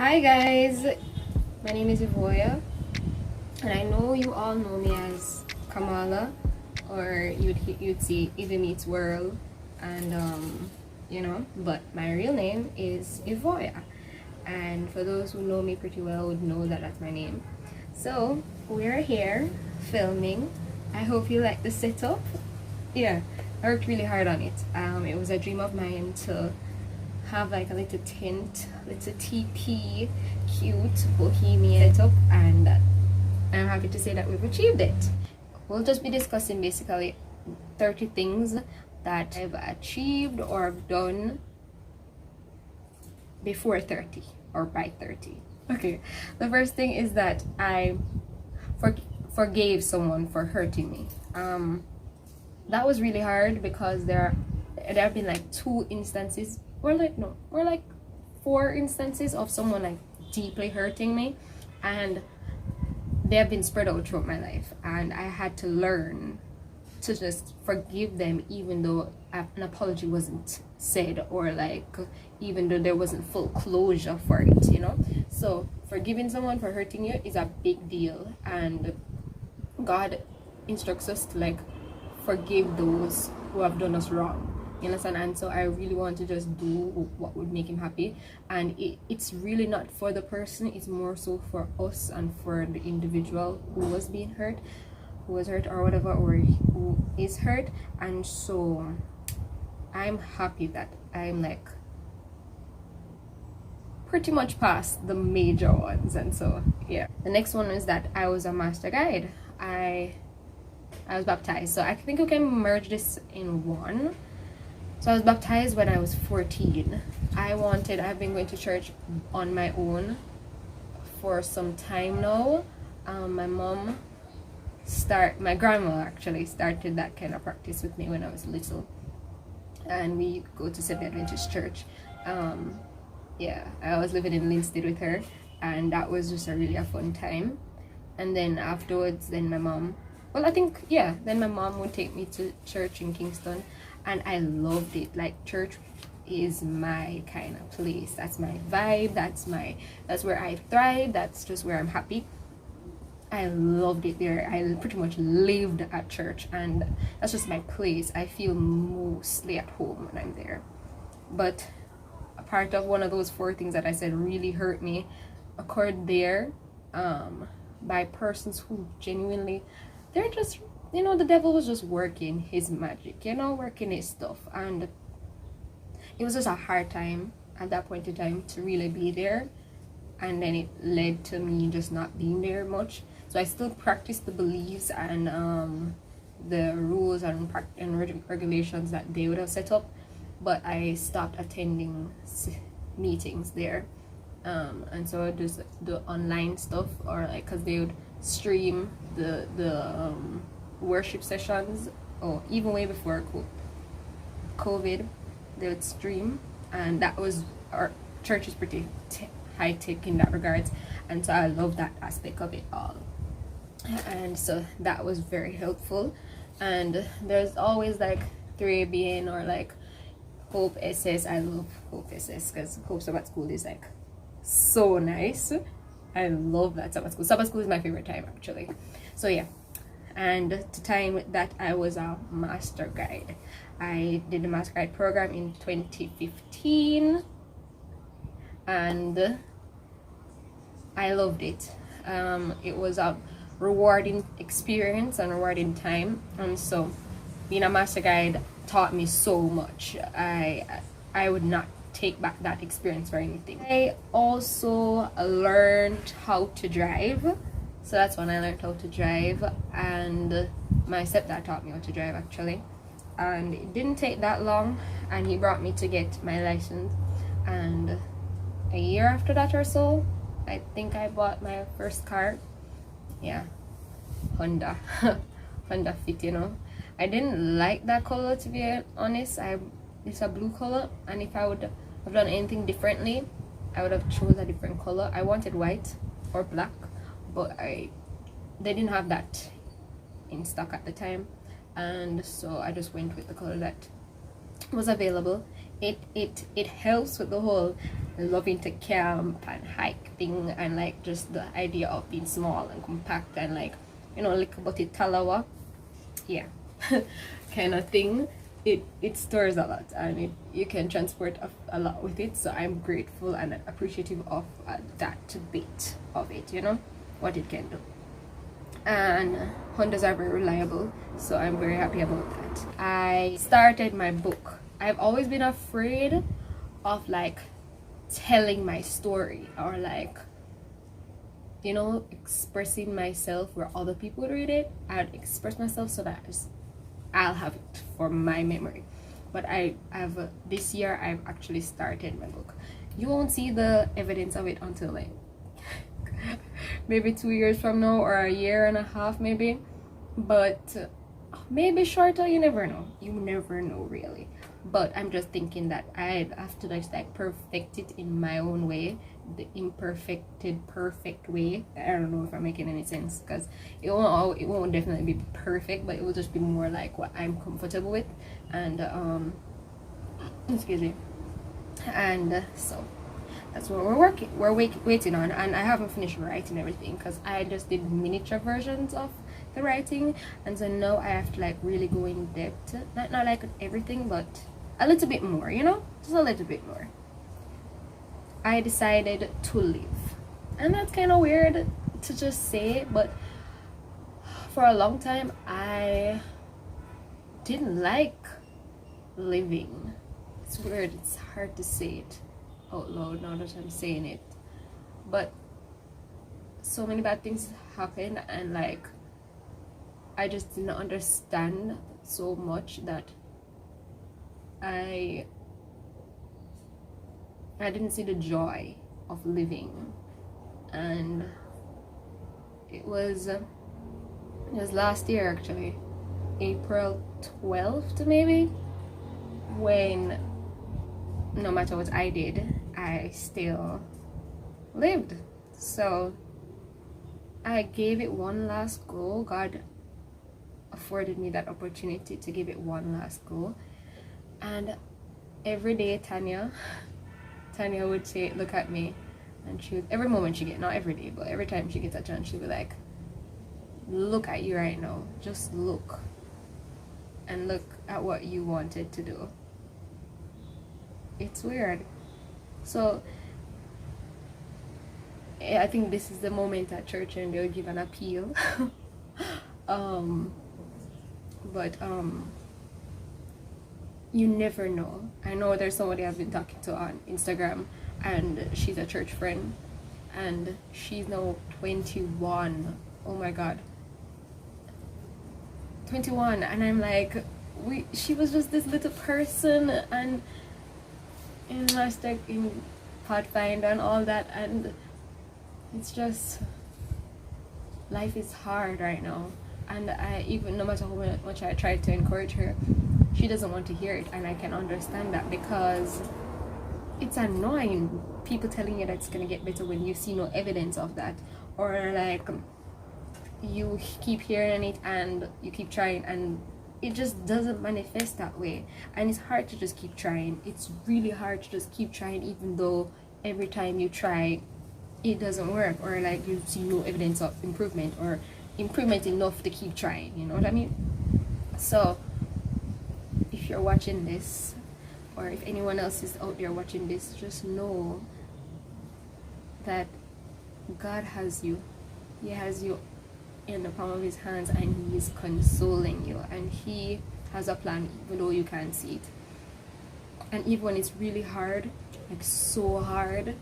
Hi guys, my name is Ivvoya, and I know you all know me as Kamala, or you'd see Ivvymeetsworld, and but my real name is Ivvoya, and for those who know me pretty well would know that that's my name. So we're here filming. I hope you like the setup. Yeah, I worked really hard on it. It was a dream of mine to have like a little tent, little TP, cute bohemian setup, and I'm happy to say that we've achieved it. We'll just be discussing basically 30 things that I've achieved or done before 30 or by 30. Okay, the first thing is that I forgave someone for hurting me. That was really hard because there have been like 2 instances, or like 4 instances of someone like deeply hurting me, and they have been spread out throughout my life, and I had to learn to just forgive them even though an apology wasn't said, or like even though there wasn't full closure for it, so forgiving someone for hurting you is a big deal, and God instructs us to like forgive those who have done us wrong, you understand? And so I really want to just do what would make him happy, and it's really not for the person, it's more so for us and for the individual who was being hurt, who was hurt or whatever, or who is hurt. And so I'm happy that I'm like pretty much past the major ones. And so yeah, the next one is that I was a master guide. I was baptized, so I think we can merge this in one. So I was baptized when I was 14. I've been going to church on my own for some time now. My grandma actually started that kind of practice with me when I was little, and we go to Seventh Adventist church. Yeah, I was living in Linstead with her, and that was just a fun time. And then afterwards, then my mom would take me to church in Kingston, and I loved it. Like, church is my kind of place. That's my vibe. That's where I thrive. That's just where I'm happy. I loved it there. I pretty much lived at church, and that's just my place. I feel mostly at home when I'm there. But a part of one of those 4 things that I said really hurt me occurred there, by persons who genuinely, they're just, the devil was just working his magic, working his stuff, and it was just a hard time at that point in time to really be there. And then it led to me just not being there much. So I still practiced the beliefs and the rules and regulations that they would have set up, but I stopped attending meetings there. And so I just the online stuff, or like, because they would stream the worship sessions, or even way before COVID, they would stream, and that was, our church is pretty high tech in that regards, and so I love that aspect of it all, and so that was very helpful. And there's always like 3ABN or like Hope SS. I love Hope SS because Hope Sabbath School is like so nice. I love that Sabbath school. Sabbath school is my favorite time actually. So yeah, and the time with that, I was a master guide. I did the master guide program in 2015, and I loved it. It was a rewarding experience and rewarding time, and so being a master guide taught me so much. I would not take back that experience for anything. I also learned how to drive, so that's when I learned how to drive, and my stepdad taught me how to drive actually, and it didn't take that long, and he brought me to get my license. And a year after that or so, I think I bought my first car. Yeah, Honda Honda Fit. I didn't like that color, to be honest. It's a blue color, and if I would have done anything differently, I would have chose a different color. I wanted white or black, but they didn't have that in stock at the time, and so I just went with the color that was available. It helps with the whole loving to camp and hike thing, and like just the idea of being small and compact and like, you know, like about it talawa, yeah, kind of thing. It stores a lot, and you can transport a lot with it. So I'm grateful and appreciative of that bit of it, you know, what it can do. And Hondas are very reliable, so I'm very happy about that. I started my book. I've always been afraid of like telling my story, or like, you know, expressing myself where other people would read it. I'd express myself so that I'll have it for my memory. But I've this year I've actually started my book. You won't see the evidence of it until like maybe 2 years from now, or a year and a half maybe, but maybe shorter. You never know, really. But I'm just thinking that I have to just like perfect it in my own way, the imperfected perfect way. I don't know if I'm making any sense, because it won't definitely be perfect, but it will just be more like what I'm comfortable with. And excuse me. And so that's what we're waiting on. And I haven't finished writing everything, because I just did miniature versions of the writing, and so now I have to like really go in depth, not like everything, but a little bit more, you know, just a little bit more. I decided to live, and that's kind of weird to just say, but for a long time I didn't like living. It's weird, it's hard to say it out loud now that I'm saying it, but so many bad things happened, and like I just didn't understand so much that I didn't see the joy of living. And it was last year, actually, April 12th maybe, when no matter what I did, I still lived. So I gave it one last go. God afforded me that opportunity to give it one last go. And every day Tanya would say, look at me, and she would, every moment she get, not every day, but every time she gets a chance, she'd be like, look at you right now, just look, and look at what you wanted to do. It's weird. So I think this is the moment at church and they'll give an appeal. But you never know. I know there's somebody I've been talking to on Instagram, and she's a church friend, and she's now 21. Oh my god, 21. And I'm like, she was just this little person, and in Master, in Pathfinder and all that, and it's just, life is hard right now. And I, even no matter how much I try to encourage her, she doesn't want to hear it, and I can understand that, because it's annoying people telling you that it's gonna get better when you see no evidence of that, or like you keep hearing it and you keep trying and it just doesn't manifest that way. And it's hard to just keep trying. It's really hard to just keep trying, even though every time you try it doesn't work, or like you see no evidence of improvement, or improvement enough to keep trying, you know what I mean? So if you're watching this, or if anyone else is out there watching this, just know that God has you. He has you in the palm of his hands, and he is consoling you, and he has a plan even though you can't see it. And even when it's really hard, like so hard,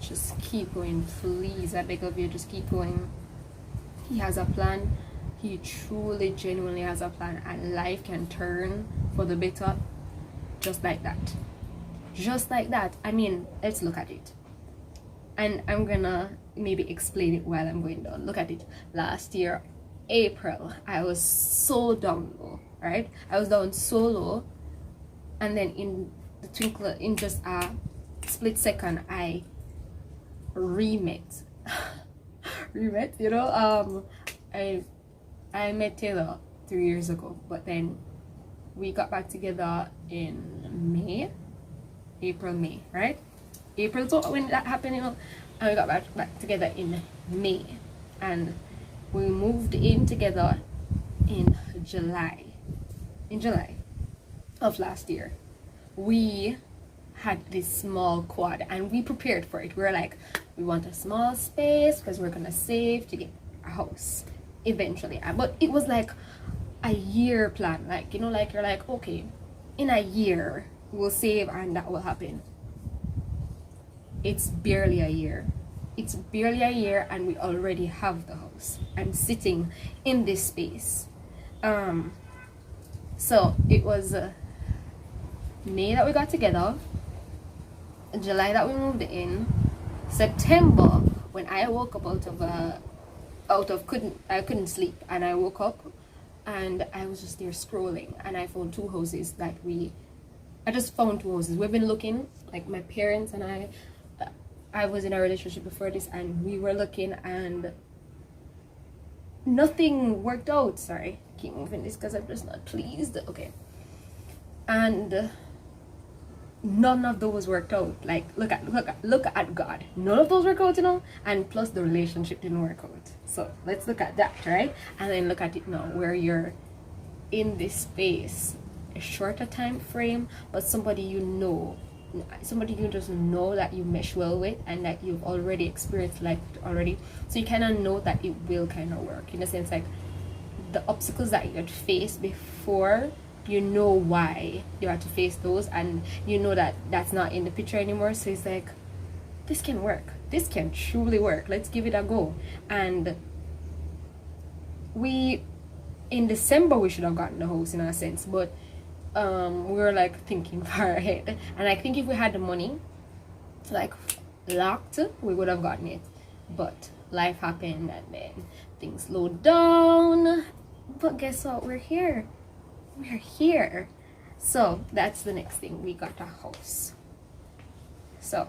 just keep going, please. I beg of you, just keep going. He has a plan. He truly, genuinely has a plan, and life can turn for the better just like that. Just like that. I mean, let's look at it. And I'm gonna maybe explain it while I'm going down. Look at it. Last year, April, I was so down low, right? I was down so low, and then in the twinkle, in just a split second, I re-met. Re-met, you know? I met Taylor 3 years ago, but then we got back together in May, right? April, so when that happened, and we got back together in May, and we moved in together in July of last year. We had this small quad and we prepared for it. We were like, we want a small space because we're gonna save to get a house eventually. But it was like a year plan, like, you know, like you're like, okay, in a year we'll save and that will happen. It's barely a year and we already have the house. I'm sitting in this space. So it was May that we got together, July that we moved in, September when I woke up I couldn't sleep, and I woke up and I was just there scrolling, and I found two houses that I just found two houses. We've been looking, like my parents and I was in a relationship before this, and we were looking and nothing worked out. Sorry, I keep moving this because I'm just not pleased. Okay. And none of those worked out. Like, look at God. None of those worked out, you know, and plus the relationship didn't work out. So let's look at that, right? And then look at it now, where you're in this space, a shorter time frame, but somebody you just know that you mesh well with and that you've already experienced life already, so you kind of know that it will kind of work, in a sense, like the obstacles that you had faced before, you know why you had to face those, and you know that that's not in the picture anymore. So it's like, this can work, this can truly work, let's give it a go. And in December we should have gotten the house, in a sense, but we were like thinking far ahead, and I think if we had the money like locked, we would have gotten it, but life happened and then things slowed down. But guess what, we're here. So that's the next thing, we got a house. So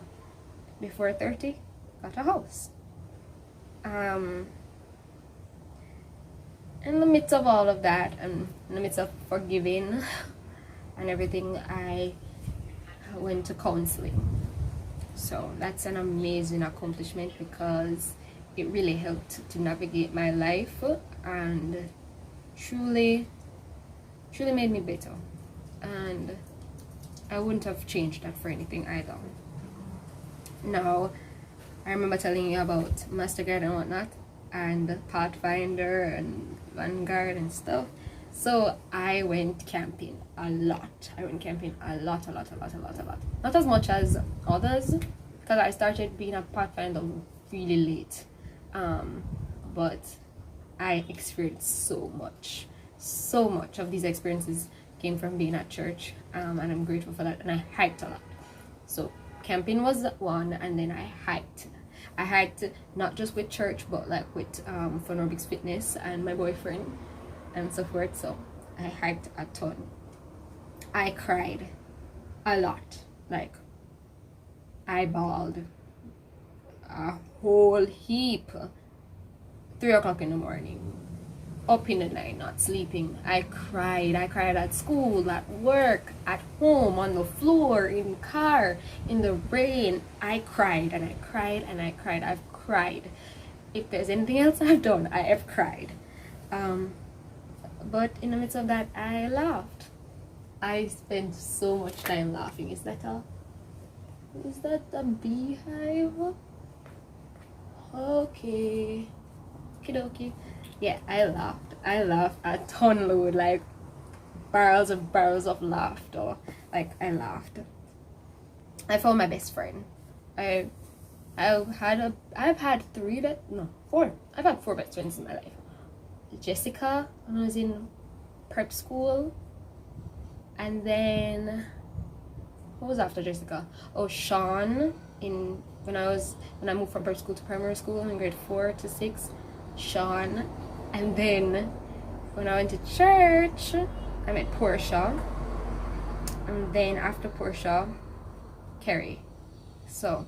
before 30, got a house. In the midst of all of that, and in the midst of forgiving and everything, I went to counseling. So that's an amazing accomplishment because it really helped to navigate my life and truly made me better. And I wouldn't have changed that for anything either. Now, I remember telling you about Mastercard and whatnot, and Pathfinder and Vanguard and stuff. So I went camping a lot. Not as much as others, because I started being a Pathfinder really late. But I experienced so much of these experiences came from being at church, and I'm grateful for that. And I hiked a lot. So camping was one, and then I hiked not just with church, but like with FunRobics Fitness and my boyfriend and so forth. So I hiked a ton. I cried a lot. Like, I bawled a whole heap. 3 o'clock in the morning, up in the night, not sleeping. I cried at school, at work, at home, on the floor, in the car, in the rain. I cried and I cried and I cried. I've cried. If there's anything else I've done, I have cried. But in the midst of that, I laughed. I spent so much time laughing. Is that a beehive? Okay. Okie. Yeah, I laughed a ton load, like barrels of laughter. Like, I laughed. I found my best friend. I've had 4 best friends in my life. Jessica, when I was in prep school, and then what was after Jessica? Oh, Sean, when I moved from prep school to primary school in grade 4 to 6. Sean. And then when I went to church, I met Portia, and then after Portia, Carrie. So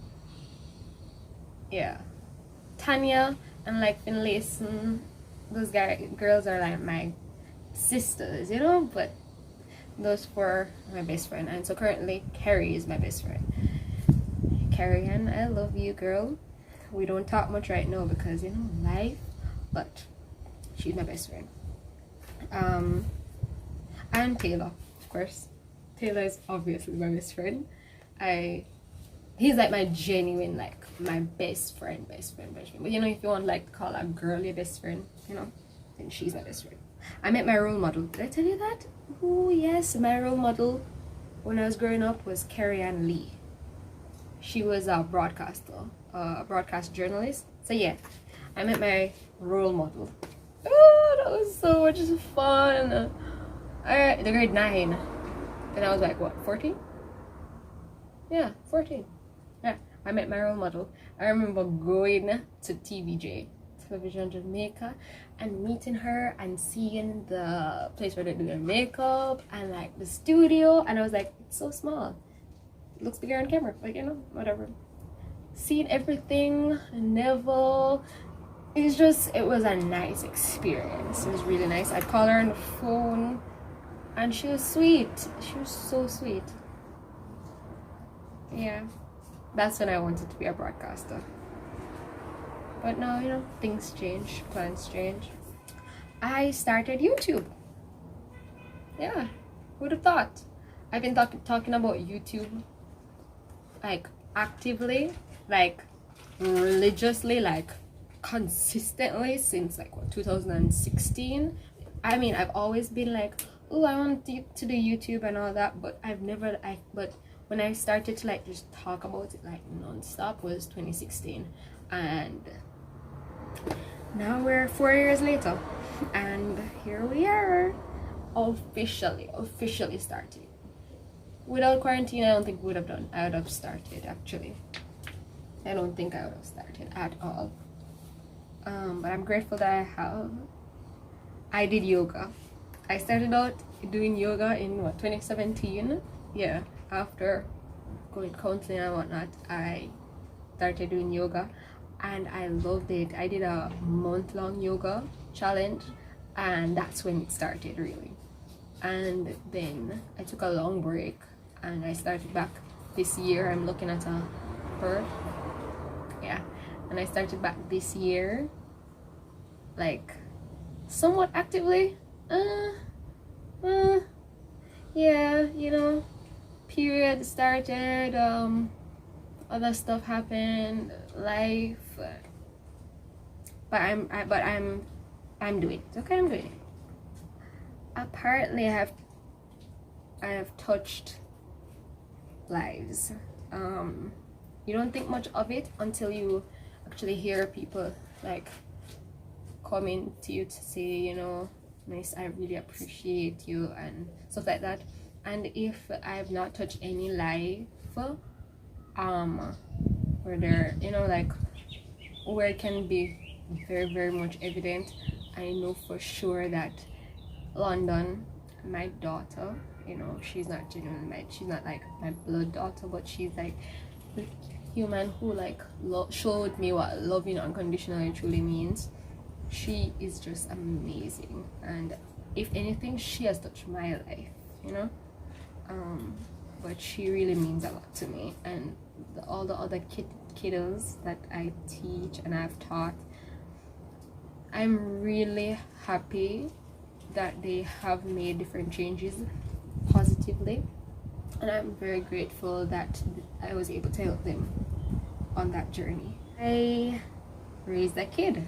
yeah, Tanya and like Finlayson, those girls are like my sisters, you know. But Those four are my best friend, and so currently Carrie is my best friend. Carrie, and I love you, girl. We don't talk much right now because, you know, life, but she's my best friend. And Taylor, of course. Taylor is obviously my best friend. He's like my genuine, like my best friend. But you know, if you want like to call a girl your best friend, you know, then she's my best friend. I met my role model. Did I tell you that? Oh yes, my role model when I was growing up was Carrie Ann Lee. She was a broadcaster, a broadcast journalist. So yeah, I met my role model. Oh, that was so much fun. Alright, the grade 9. And I was like, what, 14? Yeah, 14. Yeah, I met my role model. I remember going to TVJ, Television Jamaica, and meeting her and seeing the place where they do their makeup and like the studio. And I was like, it's so small. It looks bigger on camera, like, you know, whatever. Seeing everything, Neville. It was a nice experience. It was really nice. I'd call her on the phone and she was sweet. She was so sweet. Yeah, that's when I wanted to be a broadcaster. But now, you know, things change, plans change. I started YouTube. Yeah, who'd have thought? I've been talking about YouTube like actively, like religiously, like consistently since like what, 2016. I mean, I've always been like, oh, I want to do YouTube and all that, but but when I started to like just talk about it like non-stop was 2016, and now we're 4 years later and here we are, officially starting. Without quarantine, I don't think I would have started. Actually, I don't think I would have started at all. But I'm grateful that I did yoga. I started out doing yoga in what, 2017. Yeah, after going counseling and whatnot, I started doing yoga and I loved it. I did a month-long yoga challenge and that's when it started really. And then I took a long break and I started back this year. I'm looking at her. Yeah, and I started back this year, like somewhat actively. Yeah, you know, period started, other stuff happened, life, but I'm doing it. Okay, I'm doing it. Apparently I have touched lives. You don't think much of it until you actually hear people like coming to you to say, you know, nice, I really appreciate you and stuff like that. And if I have not touched any life where there, you know, like where it can be very much evident, I know for sure that London, my daughter, you know, she's not like my blood daughter, but she's like the human who like showed me what loving unconditionally truly means. She is just amazing, and if anything, she has touched my life, you know. But she really means a lot to me, and all the other kiddos that I teach and I've taught, I'm really happy that they have made different changes positively, and I'm very grateful that I was able to help them on that journey. I raised a kid.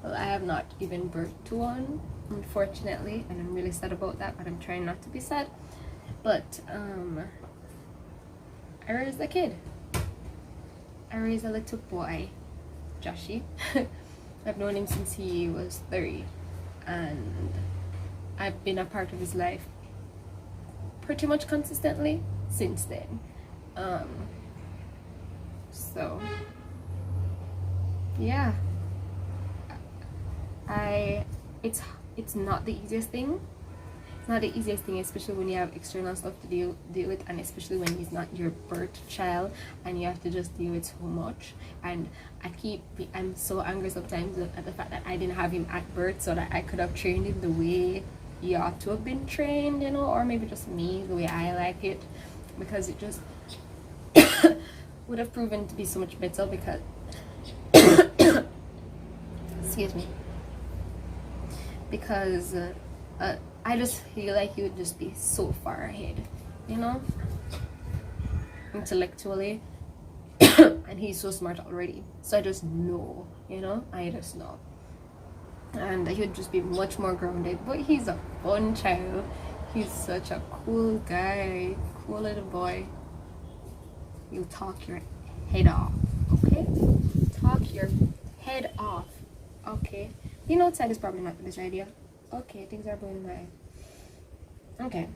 Well, I have not even birthed one, unfortunately, and I'm really sad about that, but I'm trying not to be sad. But I raised a kid. I raised a little boy, Joshy. I've known him since he was 3, and I've been a part of his life pretty much consistently since then. So yeah, it's not the easiest thing. It's not the easiest thing, especially when you have external stuff to deal with, and especially when he's not your birth child and you have to just deal with so much. And I'm so angry sometimes at the fact that I didn't have him at birth, so that I could have trained him the way he ought to have been trained, you know, or maybe just me, the way I like it, because it just would have proven to be so much better because excuse me, because I just feel like he would just be so far ahead, you know, intellectually. And he's so smart already, so I just know, you know, I just know. And he would just be much more grounded. But he's a fun child. He's such a cool guy, cool little boy. You talk your head off, okay? Talk your head off, okay? Being outside is probably not the best idea. Okay, things are going my... Okay.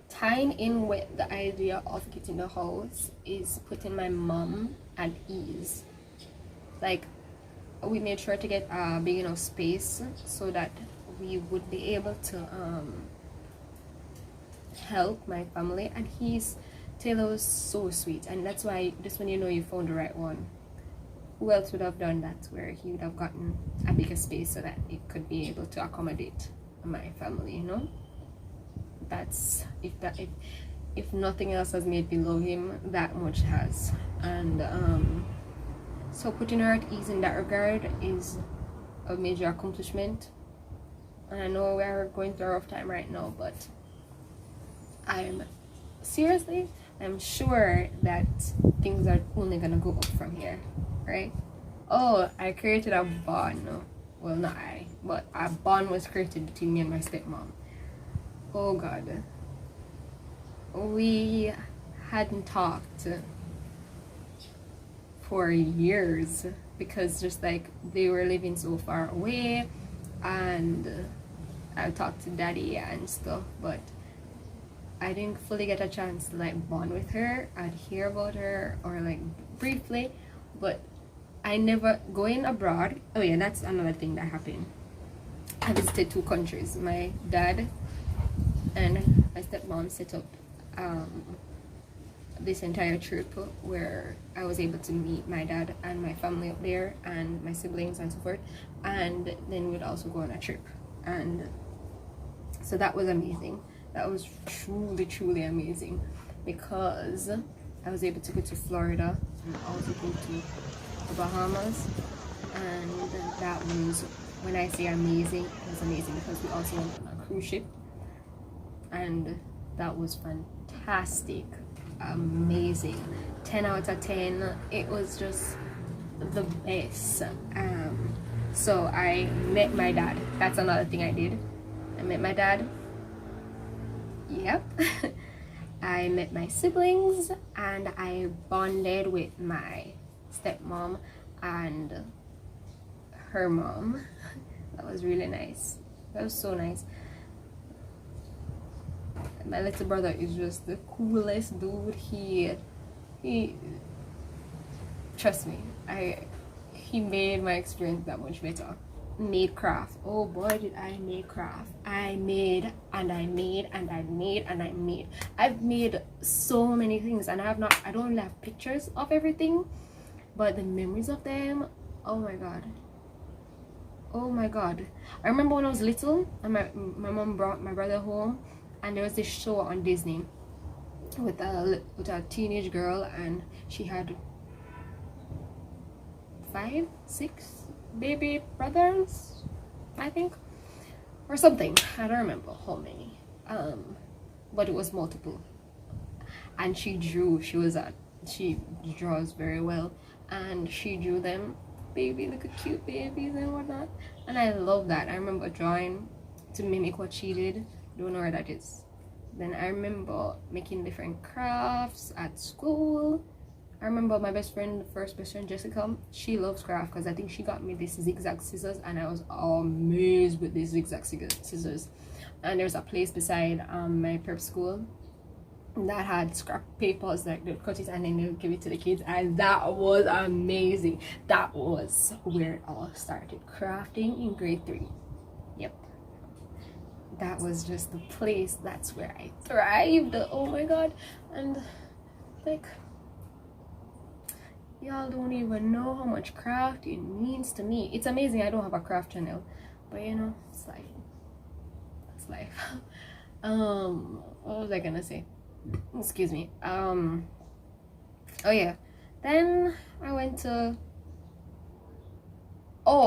Tying in with the idea of getting the house is putting my mom at ease. Like, we made sure to get a big enough space so that we would be able to help my family. And Taylor was so sweet, and that's when you know you found the right one. Who else would have done that, where he would have gotten a bigger space so that it could be able to accommodate my family, you know? That's if nothing else has made me love him, that much has. And so putting her at ease in that regard is a major accomplishment. And I know we're going through a rough time right now, but I'm sure that things are only gonna go up from here, right? Oh, I created a bond. Well, not I, but a bond was created between me and my stepmom. Oh God, we hadn't talked for years because just like they were living so far away, and I talked to daddy and stuff, but I didn't fully get a chance to like bond with her. I'd hear about her or like briefly, but I never going abroad. Oh yeah, that's another thing that happened. I visited 2 countries. My dad and my stepmom set up this entire trip where I was able to meet my dad and my family up there and my siblings and so forth, and then we'd also go on a trip. And so that was amazing. That was truly amazing, because I was able to go to Florida and also go to the Bahamas, and that was, when I say amazing, it was amazing because we also went on a cruise ship, and that was fantastic, amazing, 10 out of 10. It was just the best. So I met my dad. That's another thing I did. I met my dad. Yep. I met my siblings, and I bonded with my stepmom and her mom. That was really nice. That was so nice. My little brother is just the coolest dude. He trust me, he made my experience that much better. Made craft. Oh boy, did I make craft. I made and I made and I made and I made. I've made so many things, and I don't really have pictures of everything, but the memories of them, oh my god. Oh my god. I remember when I was little and my mom brought my brother home, and there was this show on Disney with a teenage girl, and she had 5, 6 baby brothers, I think, or something. I don't remember how many, but it was multiple. And she draws very well, and she drew them little cute babies and whatnot, and I love that. I remember drawing to mimic what she did. Don't know where that is. Then I remember making different crafts at school. I remember my first best friend Jessica, she loves craft because I think she got me this zigzag scissors, and I was amazed with these zigzag scissors. And there's a place beside my prep school that had scrap papers, like they'd cut it and then they'll give it to the kids, and that was amazing. That was where it all started, crafting in grade 3. Yep, that was just the place. That's where I thrived. Oh my god. And like, y'all don't even know how much crafting means to me. It's amazing I don't have a craft channel, but you know, it's life. that's life. What was I gonna say? Excuse me. Oh yeah, then I went to,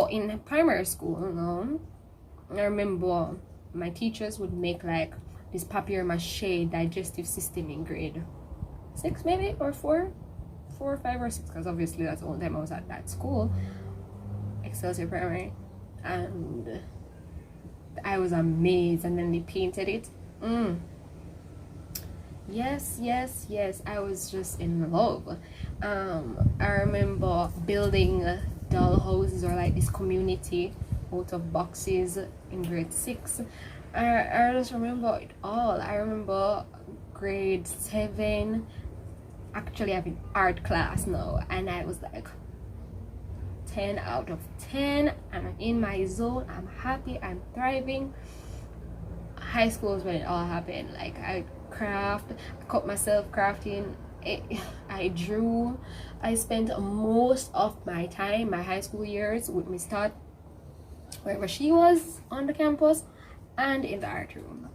in primary school, I remember my teachers would make like this papier mache digestive system in grade 6 maybe, or 4 or 5 or 6, because obviously that's the only time I was at that school, Excelsior Primary, and I was amazed. And then they painted it. Yes, I was just in love. I remember building doll houses, or like this community out of boxes in grade 6. I just remember it all. I remember grade 7 actually having art class now, and I was like 10 out of 10. I'm in my zone, I'm happy, I'm thriving. High school is when it all happened. Like I caught myself crafting. I drew. I spent most of my time, my high school years, with Miss Todd, wherever she was on the campus, and in the art room.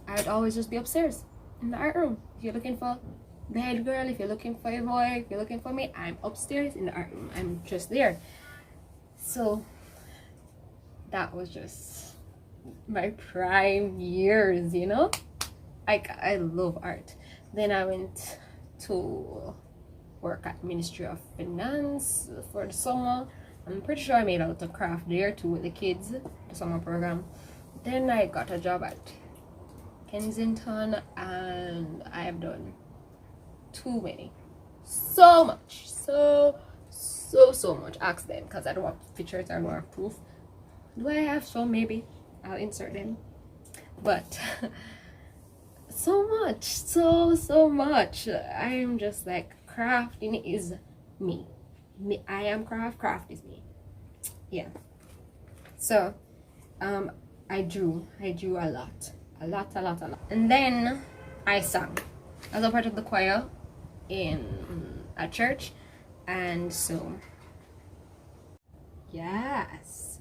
I'd always just be upstairs in the art room. If you're looking for the head girl, if you're looking for a boy, if you're looking for me, I'm upstairs in the art room. I'm just there. So that was just my prime years, you know. I love art. Then I went to work at Ministry of Finance for the summer. I'm pretty sure I made a lot of craft there too with the kids, the summer program. Then I got a job at Kensington, and I have done too many, so much, so much. Ask them, because I don't have pictures, I don't have proof. Do I have some? Maybe I'll insert them. But so much, so much. I'm just like, crafting is me. I am craft is me. Yeah. So I drew a lot. And then I sang. I was a part of the choir in a church, and so yes,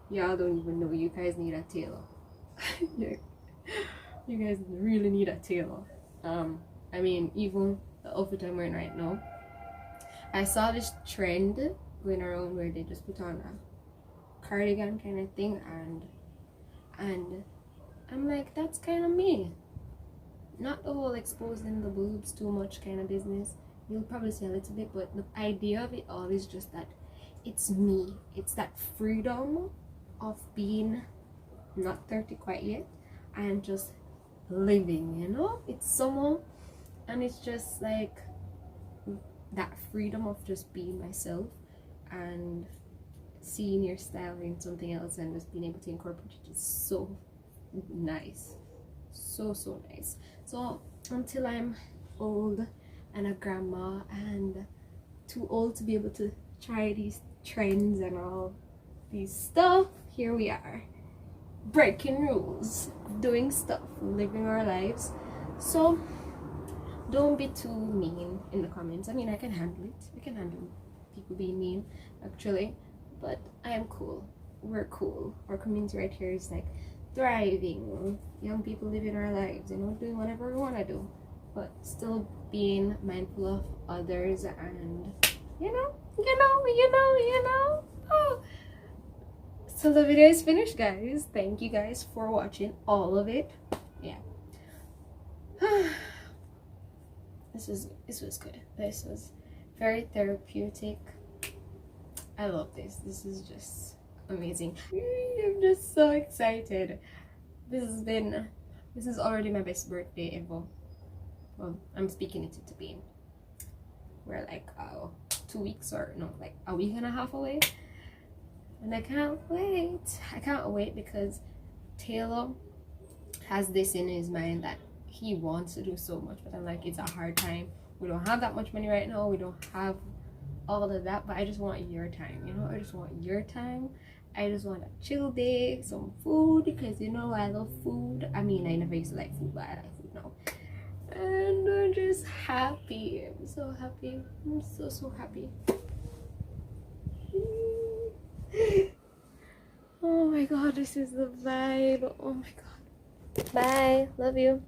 y'all don't even know, you guys need a tailor. You guys really need a tailor. I mean, even the outfit I'm wearing right now, I saw this trend going around where they just put on a cardigan kind of thing, and I'm like, that's kind of me. Not the whole exposing the boobs too much kind of business. You'll probably see a little bit, but the idea of it all is just that it's me. It's that freedom of being not 30 quite yet and just living, you know. It's summer, and it's just like that freedom of just being myself and seeing your style in something else and just being able to incorporate it is so nice. So nice. So until I'm old and a grandma and too old to be able to try these trends and all these stuff, here we are, breaking rules, doing stuff, living our lives. So don't be too mean in the comments. I mean, I can handle it. I can handle people being mean, actually, but I am cool. We're cool. Our community right here is like thriving, young people living our lives, you know, doing whatever we want to do, but still being mindful of others, and you know. Oh, so the video is finished, guys. Thank you guys for watching all of it. Yeah. This was good. This was very therapeutic. I love this. This is just amazing. I'm just so excited. This is already my best birthday ever. Well, I'm speaking it into being. We're like 2 weeks, or no, like a week and a half away, and I can't wait because Taylor has this in his mind that he wants to do so much, but I'm like, it's a hard time. We don't have that much money right now. We don't have all of that, but I just want your time, you know. I just want your time. I just want a chill day, some food, because you know I love food. I mean, I never used to like food, but I like food now. And I'm just happy. I'm so happy. I'm so happy. Oh my god, this is the vibe. Oh my god. Bye. Love you.